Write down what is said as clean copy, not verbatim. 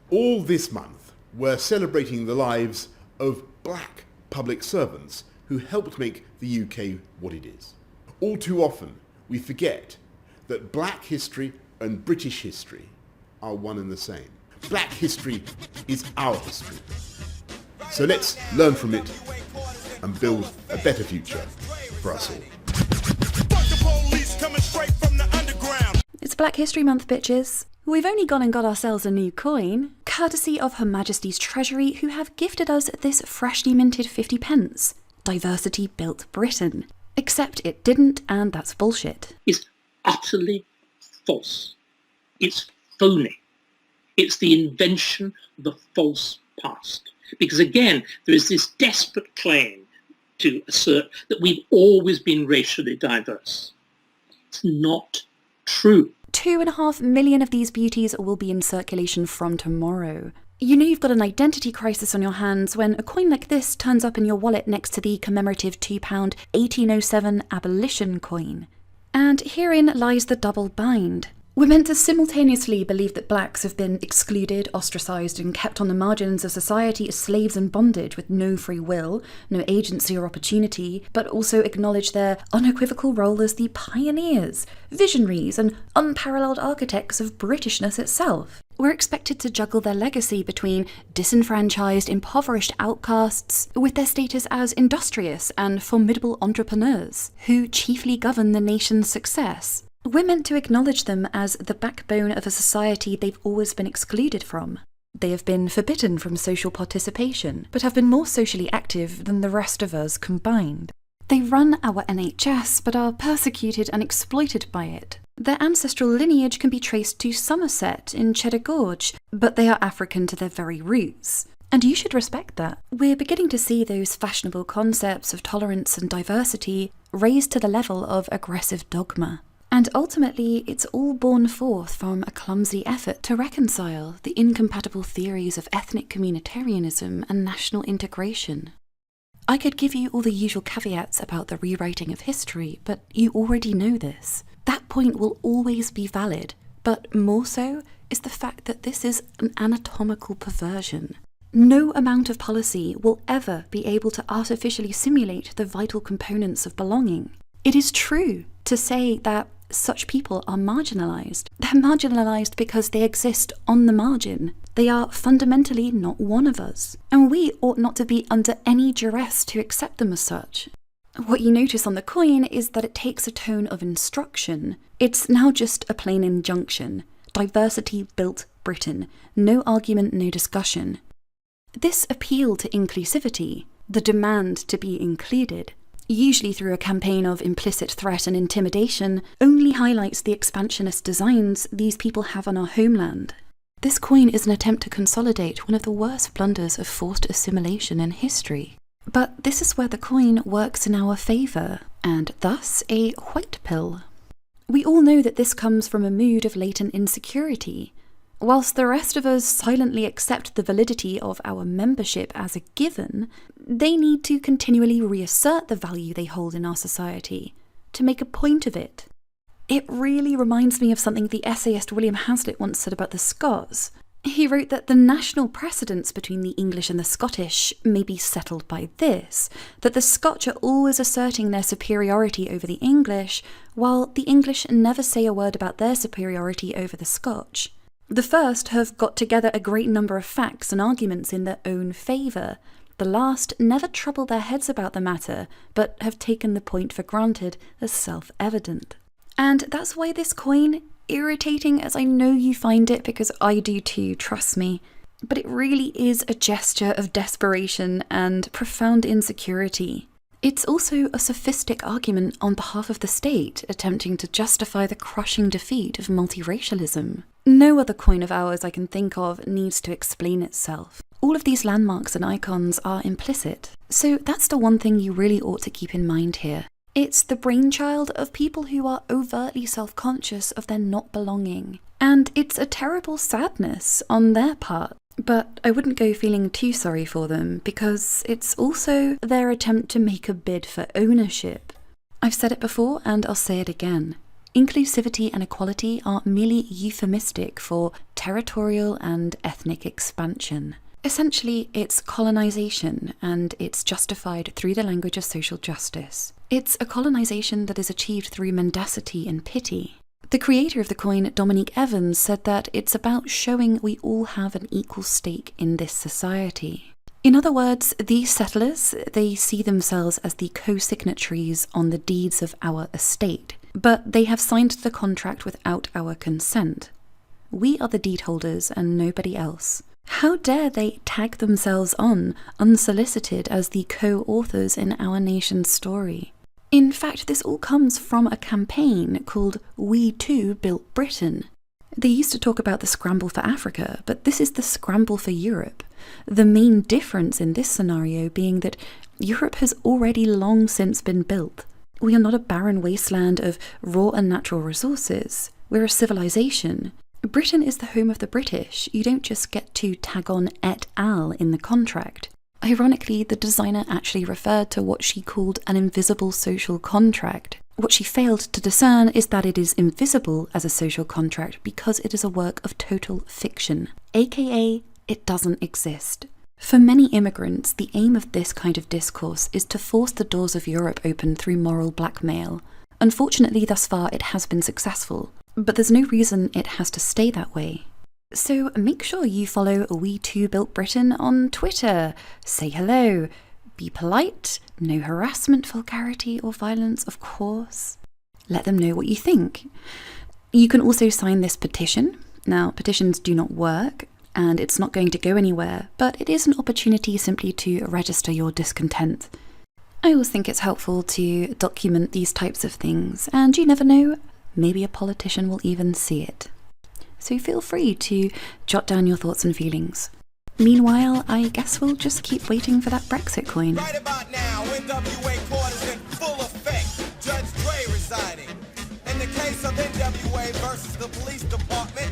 All this month, we're celebrating the lives of black public servants who helped make the UK what it is. All too often, we forget that black history and British history are one and the same. Black history is our history. So let's learn from it and build a better future for us all. It's Black History Month, bitches. We've only gone and got ourselves a new coin, courtesy of Her Majesty's Treasury, who have gifted us this freshly minted 50p. Diversity built Britain. Except it didn't, and that's bullshit. It's utterly false. It's phony. It's the invention of the false past. Because again, there is this desperate claim to assert that we've always been racially diverse. It's not true. 2.5 million of these beauties will be in circulation from tomorrow. You know you've got an identity crisis on your hands when a coin like this turns up in your wallet next to the commemorative £2 1807 abolition coin. And herein lies the double bind. We're meant to simultaneously believe that blacks have been excluded, ostracised, and kept on the margins of society as slaves in bondage with no free will, no agency or opportunity, but also acknowledge their unequivocal role as the pioneers, visionaries, and unparalleled architects of Britishness itself. We're expected to juggle their legacy between disenfranchised, impoverished outcasts with their status as industrious and formidable entrepreneurs, who chiefly govern the nation's success. We're meant to acknowledge them as the backbone of a society they've always been excluded from. They have been forbidden from social participation, but have been more socially active than the rest of us combined. They run our NHS, but are persecuted and exploited by it. Their ancestral lineage can be traced to Somerset in Cheddar Gorge, but they are African to their very roots. And you should respect that. We're beginning to see those fashionable concepts of tolerance and diversity raised to the level of aggressive dogma. And ultimately, it's all born forth from a clumsy effort to reconcile the incompatible theories of ethnic communitarianism and national integration. I could give you all the usual caveats about the rewriting of history, but you already know this. That point will always be valid, but more so is the fact that this is an anatomical perversion. No amount of policy will ever be able to artificially simulate the vital components of belonging. It is true to say that such people are marginalised. They're marginalised because they exist on the margin. They are fundamentally not one of us, and we ought not to be under any duress to accept them as such. What you notice on the coin is that it takes a tone of instruction. It's now just a plain injunction. Diversity built Britain. No argument, no discussion. This appeal to inclusivity, the demand to be included, usually through a campaign of implicit threat and intimidation, only highlights the expansionist designs these people have on our homeland. This coin is an attempt to consolidate one of the worst blunders of forced assimilation in history. But this is where the coin works in our favour, and thus a white pill. We all know that this comes from a mood of latent insecurity. Whilst the rest of us silently accept the validity of our membership as a given, they need to continually reassert the value they hold in our society, to make a point of it. It really reminds me of something the essayist William Hazlitt once said about the Scots. He wrote that the national precedence between the English and the Scottish may be settled by this, that the Scotch are always asserting their superiority over the English, while the English never say a word about their superiority over the Scotch. The first have got together a great number of facts and arguments in their own favour. The last never trouble their heads about the matter, but have taken the point for granted as self-evident. And that's why this coin, irritating as I know you find it, because I do too, trust me, but it really is a gesture of desperation and profound insecurity. It's also a sophistic argument on behalf of the state, attempting to justify the crushing defeat of multiracialism. No other coin of ours I can think of needs to explain itself. All of these landmarks and icons are implicit, so that's the one thing you really ought to keep in mind here. It's the brainchild of people who are overtly self-conscious of their not belonging, and it's a terrible sadness on their part. But I wouldn't go feeling too sorry for them, because it's also their attempt to make a bid for ownership. I've said it before and I'll say it again. Inclusivity and equality are merely euphemistic for territorial and ethnic expansion. Essentially, it's colonization, and it's justified through the language of social justice. It's a colonization that is achieved through mendacity and pity. The creator of the coin, Dominique Evans, said that it's about showing we all have an equal stake in this society. In other words, these settlers, they see themselves as the co-signatories on the deeds of our estate, but they have signed the contract without our consent. We are the deed holders and nobody else. How dare they tag themselves on, unsolicited, as the co-authors in our nation's story? In fact, this all comes from a campaign called We Too Built Britain. They used to talk about the scramble for Africa, but this is the scramble for Europe. The main difference in this scenario being that Europe has already long since been built. We are not a barren wasteland of raw and natural resources. We're a civilization. Britain is the home of the British. You don't just get to tag on et al. In the contract. Ironically, the designer actually referred to what she called an invisible social contract. What she failed to discern is that it is invisible as a social contract because it is a work of total fiction, aka it doesn't exist. For many immigrants, the aim of this kind of discourse is to force the doors of Europe open through moral blackmail. Unfortunately, thus far it has been successful, but there's no reason it has to stay that way. So make sure you follow We Too Built Britain on Twitter. Say hello. Be polite. No harassment, vulgarity, or violence, of course. Let them know what you think. You can also sign this petition. Now, petitions do not work, and it's not going to go anywhere, but it is an opportunity simply to register your discontent. I always think it's helpful to document these types of things, and you never know, maybe a politician will even see it. So feel free to jot down your thoughts and feelings. Meanwhile, I guess we'll just keep waiting for that Brexit coin. Right about now, NWA court is in full effect. Judge Dre residing. In the case of NWA versus the police department,